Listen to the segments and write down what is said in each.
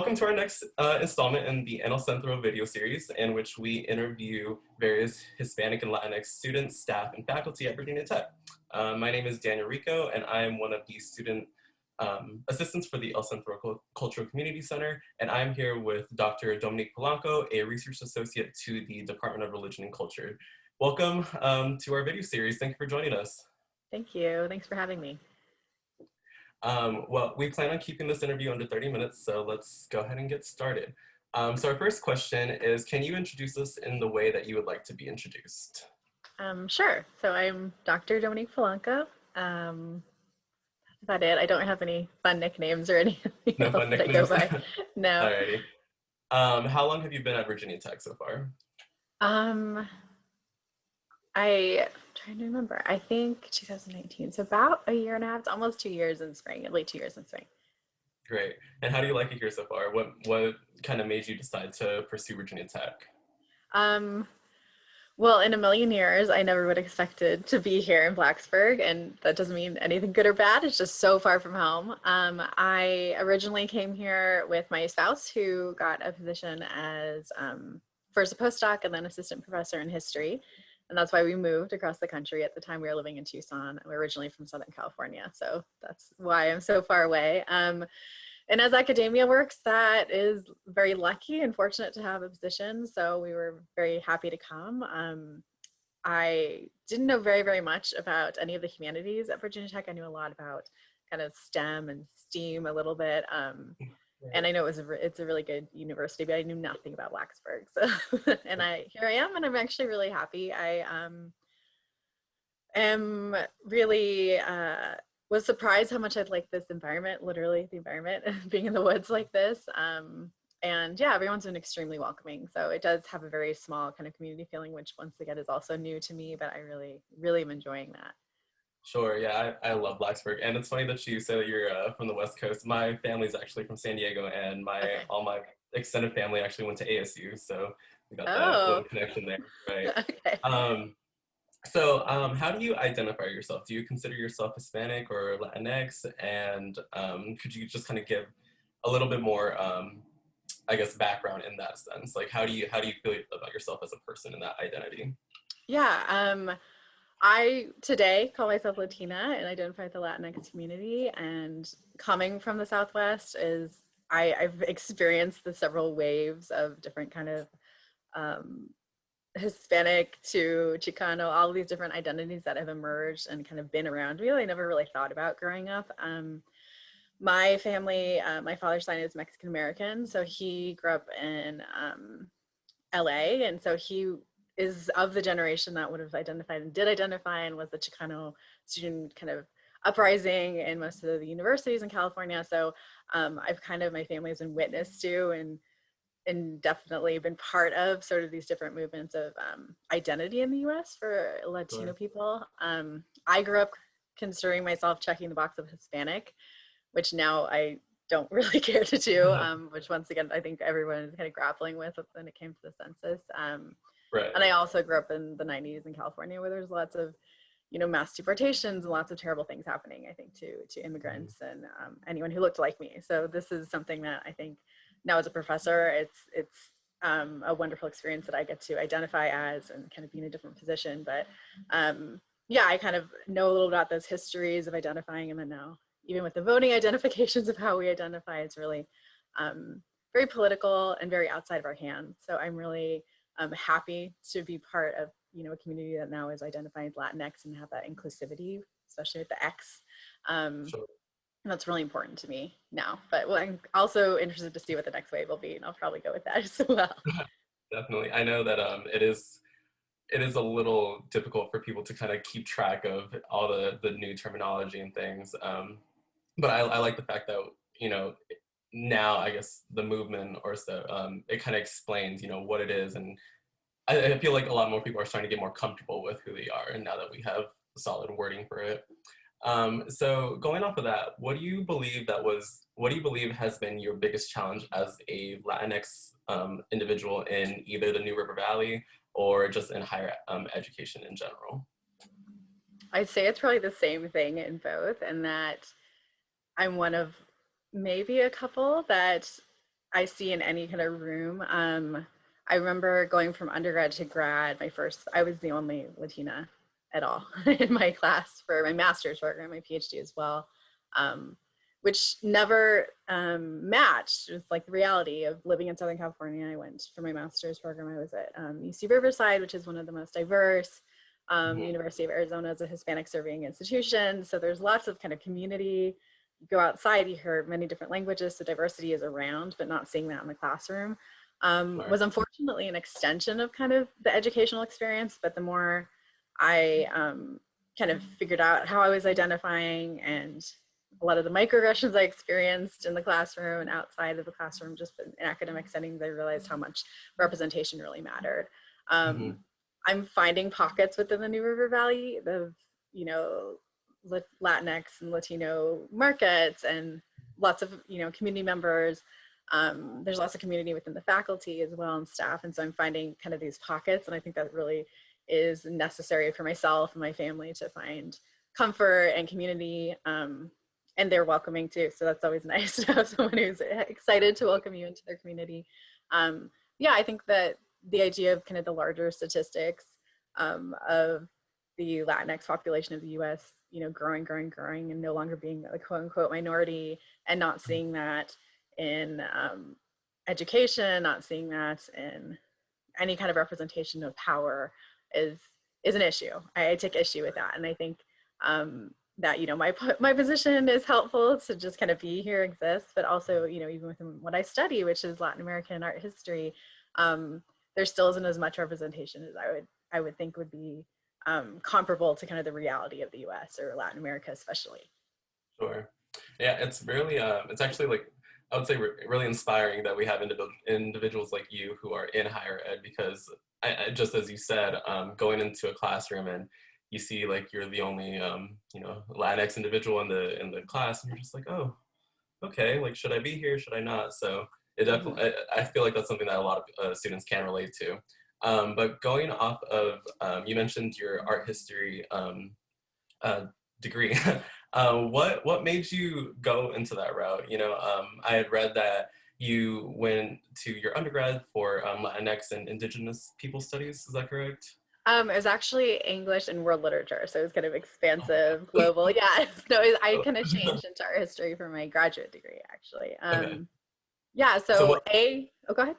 Welcome to our next installment in the En El Centro video series, in which we interview various Hispanic and Latinx students, staff, and faculty at Virginia Tech. My name is Daniel Rico, and I am one of the student assistants for the El Centro Cultural Community Center, and I'm here with Dr. Dominique Polanco, a research associate to the Department of Religion and Culture. Welcome to our video series. Thank you for joining us. Thank you. Thanks for having me. Well, we plan on keeping this interview under 30 minutes, so let's go ahead and get started. So our first question is, can you introduce us in the way that you would like to be introduced? Sure. So I'm Dr. Dominique Polanco. That's about it. I don't have any fun nicknames or anything No fun nicknames? that I go by. No. Alrighty. How long have you been at Virginia Tech so far? I'm trying to remember. I think 2019. So about a year and a half. It's almost 2 years in spring. At least 2 years in spring. Great. And how do you like it here so far? What kind of made you decide to pursue Virginia Tech? Well, in a million years, I never would have expected to be here in Blacksburg, and that doesn't mean anything good or bad. It's just so far from home. I originally came here with my spouse, who got a position as first a postdoc and then assistant professor in history. And that's why we moved across the country. At the time, we were living in Tucson. We're originally from Southern California, so that's why I'm so far away. And as academia works, that is very lucky and fortunate to have a position. So we were very happy to come. I didn't know very much about any of the humanities at Virginia Tech. I knew a lot about kind of STEM and STEAM a little bit. And I know it's a really good university, but I knew nothing about Blacksburg. So, and here I am, and I'm actually really happy. I am really was surprised how much I'd like this environment, literally the environment, being in the woods like this. And yeah, everyone's been extremely welcoming. So it does have a very small kind of community feeling, which once again is also new to me, but I really am enjoying that. Sure, yeah, I love Blacksburg, and it's funny that you said that you're from the West Coast. My family's actually from San Diego, and all my extended family actually went to ASU, so we got that little connection there, right? Okay. So how do you identify yourself? Do you consider yourself Hispanic or Latinx? And could you just kind of give a little bit more, I guess, background in that sense? Like, how do you feel about yourself as a person in that identity? Yeah. I today call myself Latina and identify with the Latinx community, and coming from the Southwest I've experienced the several waves of different kind of Hispanic to Chicano, all of these different identities that have emerged and kind of been around me. I never really thought about growing up. My family, my father's side is Mexican American, so he grew up in LA, and so he is of the generation that would have identified and did identify and was the Chicano student kind of uprising in most of the universities in California. So my family has been witness to and definitely been part of sort of these different movements of identity in the US for Latino people. I grew up considering myself checking the box of Hispanic, which now I don't really care to do, which once again, I think everyone is kind of grappling with when it came to the census. Right. And I also grew up in the 90s in California, where there's lots of, mass deportations and lots of terrible things happening, I think, to immigrants and anyone who looked like me. So this is something that I think now as a professor, it's a wonderful experience that I get to identify as and kind of be in a different position. But yeah, I kind of know a little about those histories of identifying, and then now, even with the voting identifications of how we identify, it's really very political and very outside of our hands. So I'm really happy to be part of a community that now is identifying Latinx and have that inclusivity, especially with the X. Sure. And that's really important to me now. But I'm also interested to see what the next wave will be, and I'll probably go with that as well. Definitely. I know that it is a little difficult for people to kind of keep track of all the new terminology and things. But I like the fact that, now I guess the movement or so, it kind of explains, what it is. And I feel like a lot more people are starting to get more comfortable with who they are. And now that we have solid wording for it. So going off of that, what do you believe has been your biggest challenge as a Latinx individual in either the New River Valley or just in higher education in general? I'd say it's probably the same thing in both, and that I'm one of maybe a couple that I see in any kind of room. I remember going from undergrad to grad, I was the only Latina at all in my class for my master's program, my PhD as well, um, which never matched with like the reality of living in Southern California. I went for my master's program. I was at UC Riverside, which is one of the most diverse. University of Arizona is a Hispanic serving institution. So there's lots of kind of community. You go outside, you hear many different languages, so diversity is around, but not seeing that in the classroom. Right. Was unfortunately an extension of kind of the educational experience, but the more I kind of figured out how I was identifying and a lot of the microaggressions I experienced in the classroom and outside of the classroom, just in academic settings, I realized how much representation really mattered. Mm-hmm. I'm finding pockets within the New River Valley of, you know, Latinx and Latino markets and lots of, you know, community members. There's lots of community within the faculty as well and staff. And so I'm finding kind of these pockets. And I think that really is necessary for myself and my family to find comfort and community. And they're welcoming too. So that's always nice to have someone who's excited to welcome you into their community. Yeah, I think that the idea of kind of the larger statistics of the Latinx population of the US, you know, growing, and no longer being a quote unquote minority, and not seeing that in education, not seeing that in any kind of representation of power is an issue. I take issue with that. And I think that, you know, my position is helpful to just kind of be here, exist, but also, you know, even within what I study, which is Latin American art history, there still isn't as much representation as I would think would be comparable to kind of the reality of the US or Latin America, especially. Sure. Yeah, it's really, it's actually like, I would say really inspiring that we have individuals like you who are in higher ed because just as you said, going into a classroom and you see like you're the only, you know, Latinx individual in the class and you're just like, oh, okay, like, should I be here? Should I not? So it Mm-hmm. definitely, I feel like that's something that a lot of students can relate to. But going off of, you mentioned your art history uh, degree. What made you go into that route? You know, I had read that you went to your undergrad for Latinx and Indigenous People Studies. Is that correct? It was actually English and world literature, so it was kind of Oh my expansive, global. Yeah, no, I kind of God. changed into art history for my graduate degree, actually. Okay. Yeah, So so what? oh, go ahead.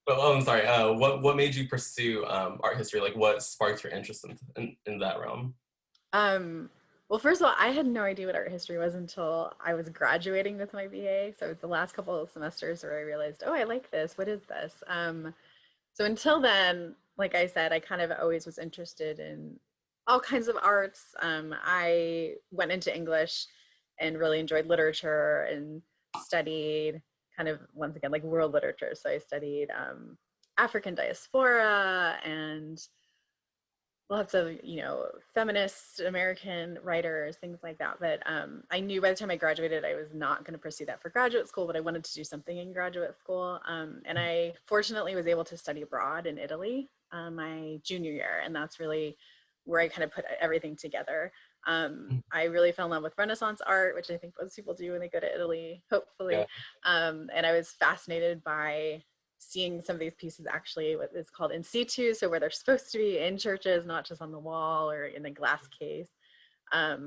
Oh, I'm sorry. What made you pursue art history? Like, what sparked your interest in that realm? Um, well, first of all, I had no idea what art history was until I was graduating with my BA. So it's the last couple of semesters where I realized, oh, I like this. What is this? So until then, like I said, I kind of always was interested in all kinds of arts. I went into English and really enjoyed literature and studied kind of, once again, like world literature. So I studied African diaspora and lots of, you know, feminist American writers, things like that. But I knew by the time I graduated, I was not going to pursue that for graduate school, but I wanted to do something in graduate school. And I fortunately was able to study abroad in Italy my junior year. And that's really where I kind of put everything together. I really fell in love with Renaissance art, which I think most people do when they go to Italy, Yeah. hopefully. And I was fascinated by seeing some of these pieces actually what is called in situ, so where they're supposed to be in churches, not just on the wall or in a glass case. I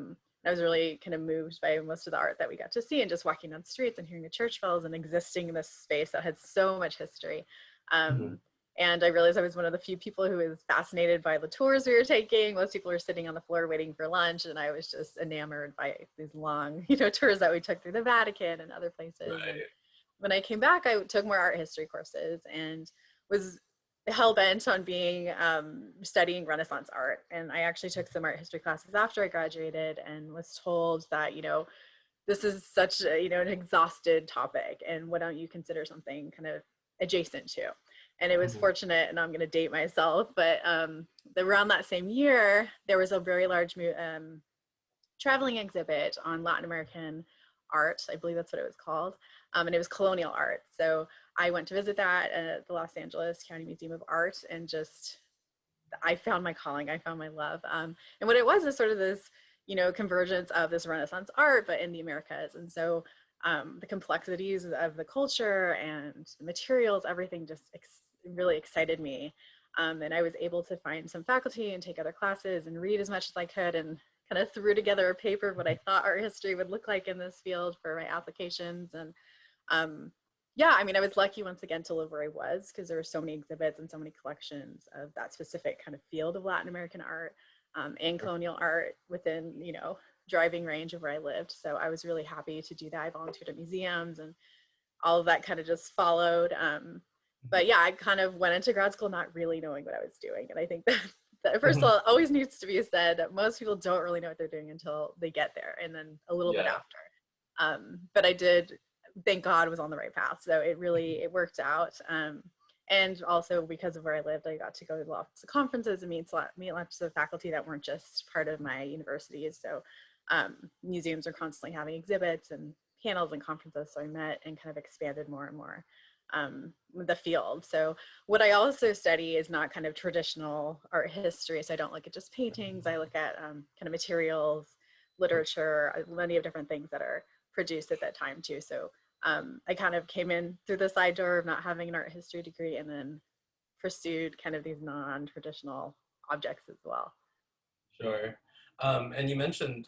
was really kind of moved by most of the art that we got to see and just walking down the streets and hearing the church bells and existing in this space that had so much history. Mhm. And I realized I was one of the few people who was fascinated by the tours we were taking. Most people were sitting on the floor waiting for lunch, and I was just enamored by these long, you know, tours that we took through the Vatican and other places. And Right. when I came back, I took more art history courses and was hell bent on being studying Renaissance art. And I actually took some art history classes after I graduated and was told that, you know, this is such a, you know, an exhausted topic, and why don't you consider something kind of adjacent to? And it was Mhm. fortunate, and I'm going to date myself, but around that same year, there was a very large traveling exhibit on Latin American art. I believe that's what it was called. And it was colonial art. So I went to visit that at the Los Angeles County Museum of Art, and just, I found my calling, I found my love. And what it was is sort of this, you know, convergence of this Renaissance art, but in the Americas. And so the complexities of the culture and the materials, everything just really excited me. And I was able to find some faculty and take other classes and read as much as I could, and kind of threw together a paper of what I thought art history would look like in this field for my applications. And yeah, I mean, I was lucky once again to live where I was, because there were so many exhibits and so many collections of that specific kind of field of Latin American art and colonial art within, you know, driving range of where I lived. So I was really happy to do that. I volunteered at museums, and all of that kind of just followed. But yeah, I kind of went into grad school not really knowing what I was doing. And I think that first of all, it always needs to be said that most people don't really know what they're doing until they get there, and then a little bit after. But I did, thank God, was on the right path. So it worked out. And also because of where I lived, I got to go to lots of conferences and meet lots of faculty that weren't just part of my universities. So museums are constantly having exhibits and panels and conferences. So I met and kind of expanded more and more the field. So what I also study is not kind of traditional art history. So I don't look at just paintings. I look at kind of materials, literature, many of different things that are produced at that time too. So I kind of came in through the side door of not having an art history degree, and then pursued kind of these non-traditional objects as well. Sure. And you mentioned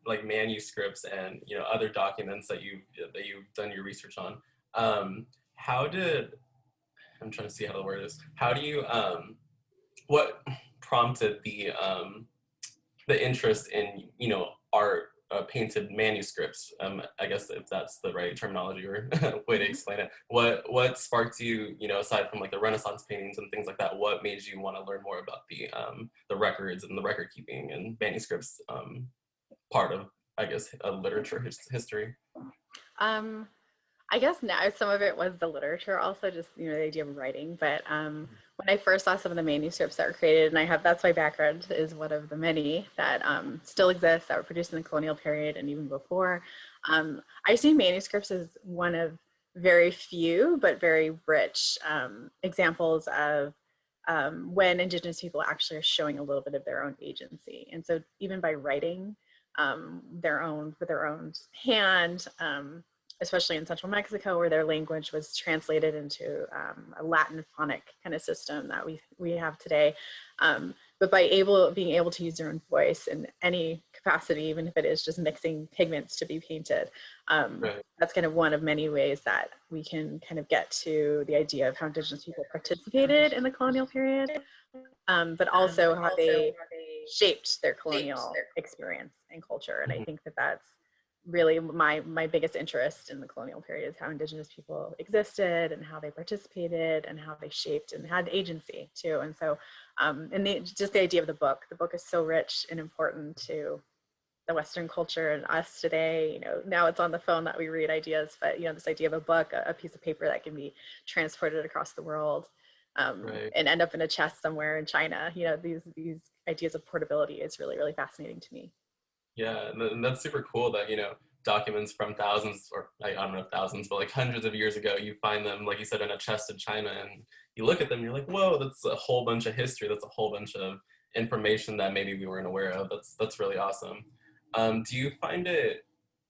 like manuscripts and, you know, other documents that you've done your research on. How did, I'm trying to see how the word is. How do you what prompted the interest in, you know, art, painted manuscripts? I guess if that's the right terminology or way to explain it. What sparked you, you know, aside from like the Renaissance paintings and things like that, what made you want to learn more about the records and the record keeping and manuscripts part of, I guess, a literature history? I guess now some of it was the literature, also just, you know, the idea of writing. But when I first saw some of the manuscripts that were created, and I have, that's my background, is one of the many that still exist, that were produced in the colonial period and even before. I see manuscripts as one of very few but very rich examples of when Indigenous people actually are showing a little bit of their own agency. And so even by writing with their own hand, especially in central Mexico, where their language was translated into a Latin phonic kind of system that we have today. But by being able to use their own voice in any capacity, even if it is just mixing pigments to be painted, Right. that's kind of one of many ways that we can kind of get to the idea of how Indigenous people participated in the colonial period, but also how they shaped their colonial experience and culture. And I think that that's really my biggest interest in the colonial period, is how Indigenous people existed and how they participated and how they shaped and had agency too. And so just the idea of the book is so rich and important to the Western culture and us today. You know, now it's on the phone that we read ideas, but, you know, this idea of a book, a piece of paper that can be transported across the world Right. and end up in a chest somewhere in China, you know, these ideas of portability is really, really fascinating to me. Yeah, and that's super cool that, you know, documents from thousands, or I don't know if thousands, but like hundreds of years ago, you find them, like you said, in a chest in China, and you look at them, you're like, whoa, that's a whole bunch of history. That's a whole bunch of information that maybe we weren't aware of. That's really awesome. Do you find it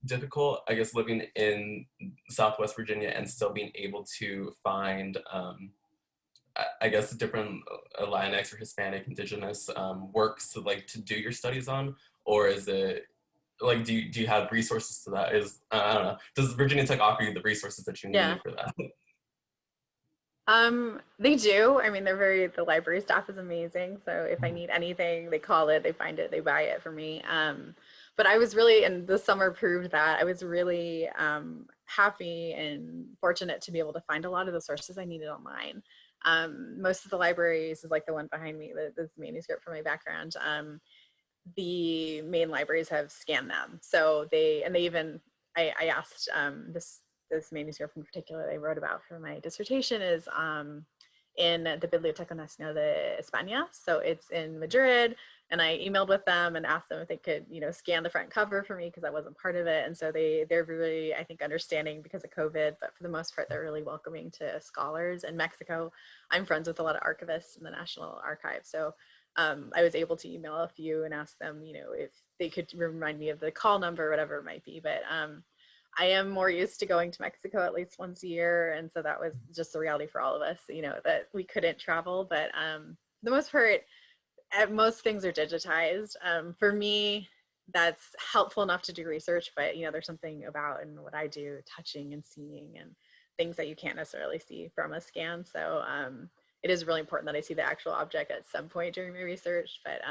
difficult, I guess, living in Southwest Virginia and still being able to find, I guess, different Latinx or Hispanic, Indigenous works to like to do your studies on, or is it like do you have resources to that? I don't know. Does Virginia Tech offer you the resources that you Yeah. need for that? They do. I mean, the library staff is amazing. So if I need anything, they call it, they find it, they buy it for me. But I was really, and the summer proved that, I was really happy and fortunate to be able to find a lot of the sources I needed online. Most of the libraries, is like the one behind me, this manuscript for my background. The main libraries have scanned them. So I asked this manuscript in particular I wrote about for my dissertation is in the Biblioteca Nacional de España. So it's in Madrid, and I emailed with them and asked them if they could, you know, scan the front cover for me, because I wasn't part of it. And so they're really, I think, understanding because of COVID, but for the most part, they're really welcoming to scholars in Mexico. I'm friends with a lot of archivists in the National Archive. So I was able to email a few and ask them, you know, if they could remind me of the call number, whatever it might be. But I am more used to going to Mexico at least once a year. And so that was just the reality for all of us, that we couldn't travel. But the most part, most things are digitized. For me, that's helpful enough to do research, but there's something about in what I do, touching and seeing and things that you can't necessarily see from a scan. So it is really important that I see the actual object at some point during my research. But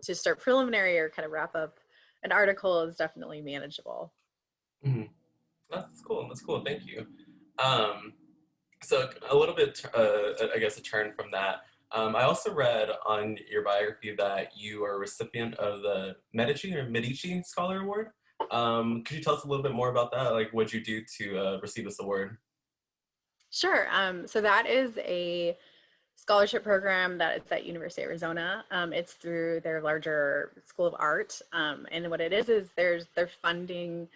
to start preliminary or kind of wrap up an article is definitely manageable. Mhm. That's cool. That's cool. Thank you. Um, so a little bit, I guess, a turn from that. I also read on your biography that you are a recipient of the Medici Scholar Award. Could you tell us a little bit more about that? Like, what'd you do to receive this award? Sure. So that is a scholarship program that is at University of Arizona. It's through their larger School of Art. And what it is their funding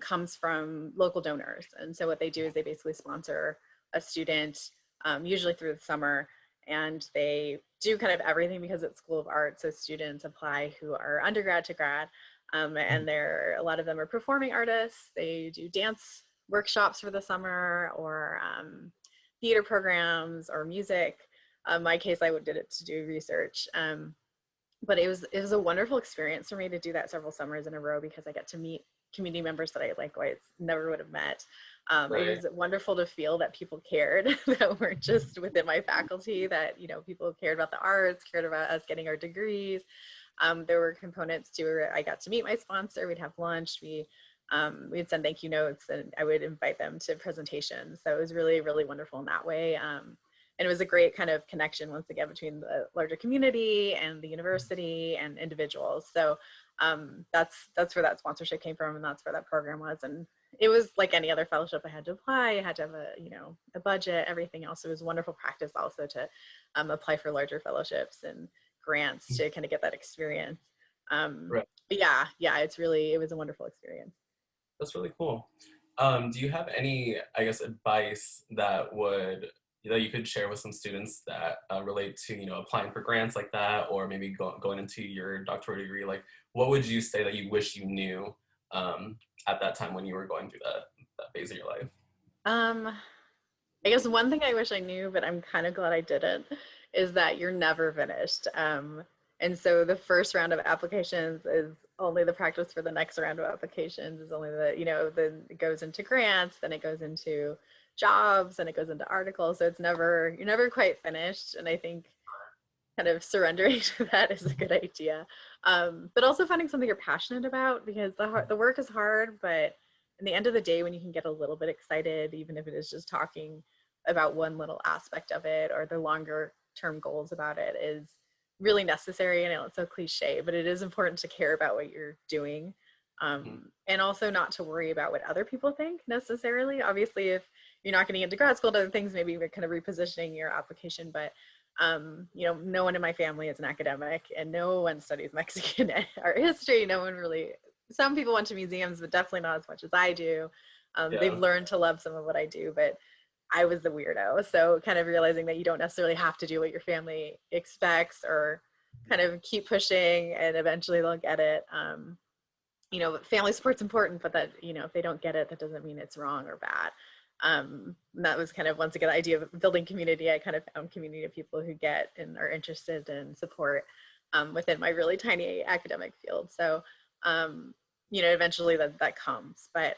comes from local donors. And so what they do is they basically sponsor a student, usually through the summer, and they do kind of everything because it's School of Art. So students apply who are undergrad to grad, and a lot of them are performing artists. They do dance workshops for the summer, or theater programs, or music. My case, I did it to do research. But it was a wonderful experience for me to do that several summers in a row, because I get to meet community members that I likewise never would have met. It Right. was wonderful to feel that people cared, that weren't just within my faculty, that people cared about the arts, cared about us getting our degrees. There were components to where I got to meet my sponsor. We'd have lunch. We'd send thank you notes, and I would invite them to presentations. So it was really, really wonderful in that way. And it was a great kind of connection, once again, between the larger community and the university and individuals. So that's where that sponsorship came from, and that's where that program was. And it was like any other fellowship. I had to apply. I had to have a budget, everything else. It was wonderful practice also to apply for larger fellowships and grants to kind of get that experience. Right. But yeah, it was a wonderful experience. That's really cool. Do you have any, I guess, advice that you could share with some students that relate to, applying for grants like that, or maybe going into your doctoral degree? Like, what would you say that you wish you knew at that time when you were going through that phase of your life? Um, I guess one thing I wish I knew, but I'm kind of glad I didn't, is that you're never finished. And so the first round of applications is only the practice for the next round of applications, is only then it goes into grants, then it goes into jobs, and it goes into articles. So you're never quite finished. And I think kind of surrendering to that is a good idea. But also finding something you're passionate about, because the work is hard, but in the end of the day, when you can get a little bit excited, even if it is just talking about one little aspect of it, or the longer term goals about it, is really necessary. And it's so cliche, but it is important to care about what you're doing. And also not to worry about what other people think necessarily. Obviously, if you're not getting into grad school and other things, maybe you're kind of repositioning your application. But no one in my family is an academic, and no one studies Mexican art history. No one really. Some people went to museums, but definitely not as much as I do. They've Yeah. learned to love some of what I do, but I was the weirdo. So kind of realizing that you don't necessarily have to do what your family expects, or kind of keep pushing, and eventually they'll get it. Family support's important, but that, if they don't get it, that doesn't mean it's wrong or bad. That was kind of, once again, the idea of building community. I kind of found community of people who get and are interested in support within my really tiny academic field. So, eventually that comes, but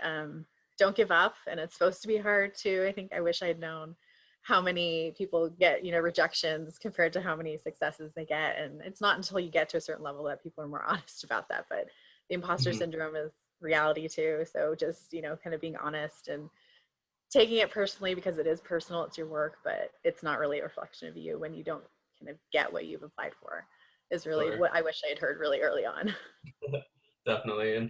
don't give up. And it's supposed to be hard too. I think I wish I had known how many people get, rejections compared to how many successes they get. And it's not until you get to a certain level that people are more honest about that. But the imposter Mhm. syndrome is reality too. So just, kind of being honest and taking it personally, because it is personal, it's your work, but it's not really a reflection of you when you don't kind of get what you've applied for, is really Sure. what I wish I had heard really early on. Definitely.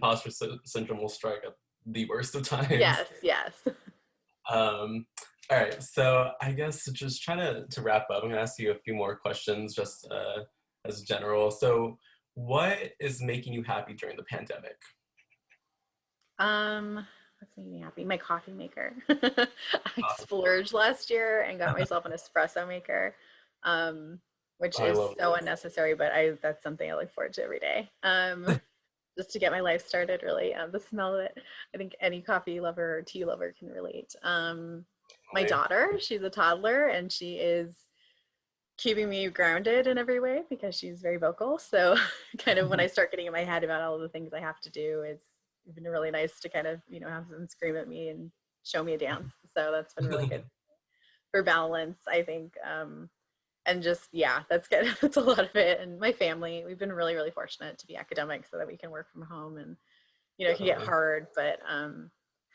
Syndrome will strike at the worst of times. Yes, yes. Um, all right, so I guess just trying to wrap up, I'm gonna ask you a few more questions just as general. So, what is making you happy during the pandemic? What's making me happy? My coffee maker. I splurged last year and got myself an espresso maker, which I is love so those. unnecessary, but that's something I look forward to every day. just to get my life started, really. The smell of it, I think any coffee lover or tea lover can relate. My daughter, she's a toddler, and she is keeping me grounded in every way because she's very vocal. So kind of when I start getting in my head about all of the things I have to do, it's been really nice to kind of, have them scream at me and show me a dance. So that's been really good for balance, I think. And just, yeah, that's good. That's a lot of it. And my family, we've been really, really fortunate to be academic so that we can work from home, and, it can get hard, but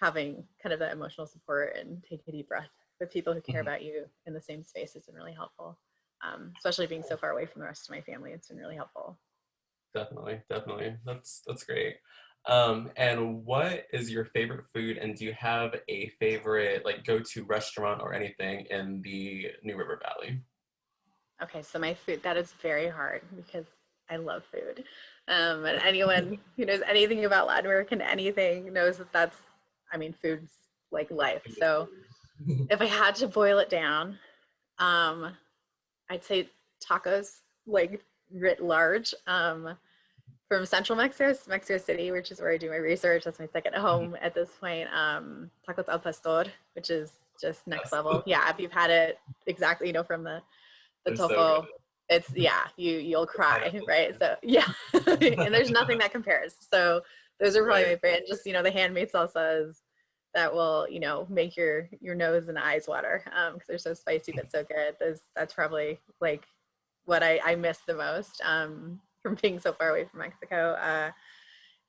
having kind of that emotional support and take a deep breath with people who care about you in the same space has been really helpful. Especially being so far away from the rest of my family, it's been really helpful. Definitely, definitely. That's great. And what is your favorite food? And do you have a favorite like go-to restaurant or anything in the New River Valley? Okay, so my food, that is very hard because I love food. And anyone who knows anything about Latin American anything knows that food's like life. So if I had to boil it down, I'd say tacos, like writ large. From Central Mexico City, which is where I do my research. That's my second home at this point. Tacos al pastor, which is just next level. Yeah, if you've had it, exactly, from the They're so good. tofu, it's, yeah, you'll cry, right? So yeah, and there's nothing that compares. So those are probably my favorite. And just, the handmade salsas that will, make your nose and eyes water, because they're so spicy but so good. That's probably like what I miss the most, from being so far away from Mexico.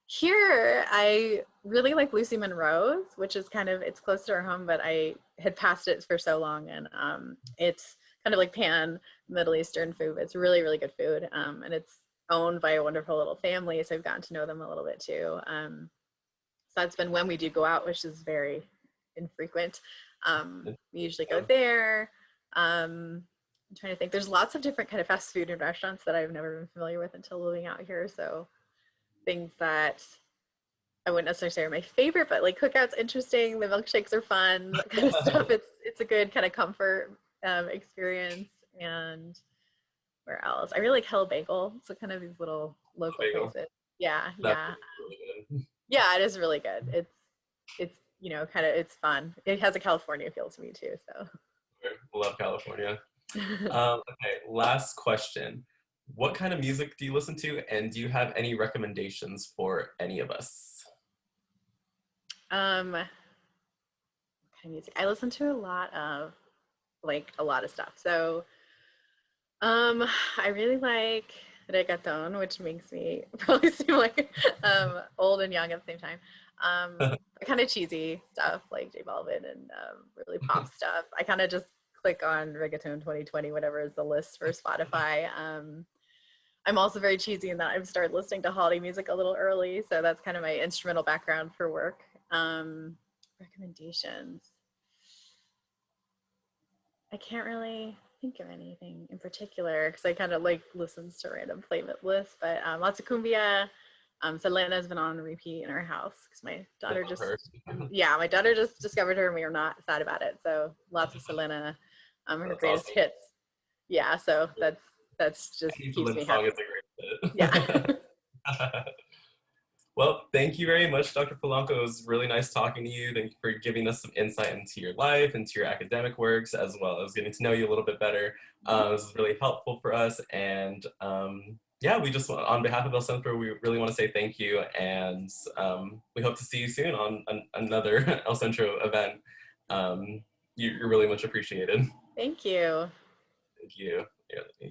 Here, I really like Lucy Monroe's, which is it's close to our home, but I had passed it for so long, and it's kind of like pan Middle Eastern food. It's really, really good food, and it's owned by a wonderful little family, so I've gotten to know them a little bit too. So that's been when we do go out, which is very infrequent. We usually go there. I'm trying to think. There's lots of different kind of fast food and restaurants that I've never been familiar with until living out here. So things that I wouldn't necessarily say are my favorite, but like Cookout's interesting. The milkshakes are fun, that kind of stuff. It's a good kind of comfort experience. And where else? I really like Hell Bagel. So kind of these little local places. Yeah, yeah, Really yeah. It is really good. It's kind of, it's fun. It has a California feel to me too. So good. Love California. Okay, last question. What kind of music do you listen to, and do you have any recommendations for any of us? what kind of music? I listen to a lot of stuff. So I really like reggaeton, which makes me probably seem like old and young at the same time. Kind of cheesy stuff like J Balvin, and really pop stuff. I kind of just click on reggaeton 2020, whatever is the list for Spotify. I'm also very cheesy in that I've started listening to holiday music a little early, so that's kind of my instrumental background for work. Recommendations. I can't really think of anything in particular because I kind of like listens to random playlists, but lots of cumbia. Selena's been on repeat in our house because my daughter my daughter just discovered her, and we are not sad about it. So lots of Selena, her greatest hits. Yeah, so that's just keeps me happy. Song is a great Yeah. hit. Well, thank you very much, Dr. Polanco. It was really nice talking to you. Thank you for giving us some insight into your life, into your academic works, as well as getting to know you a little bit better. This is really helpful for us. And yeah, we just, on behalf of El Centro, we really want to say thank you. And we hope to see you soon on another El Centro event. You're really much appreciated. Thank you. Thank you. Yeah.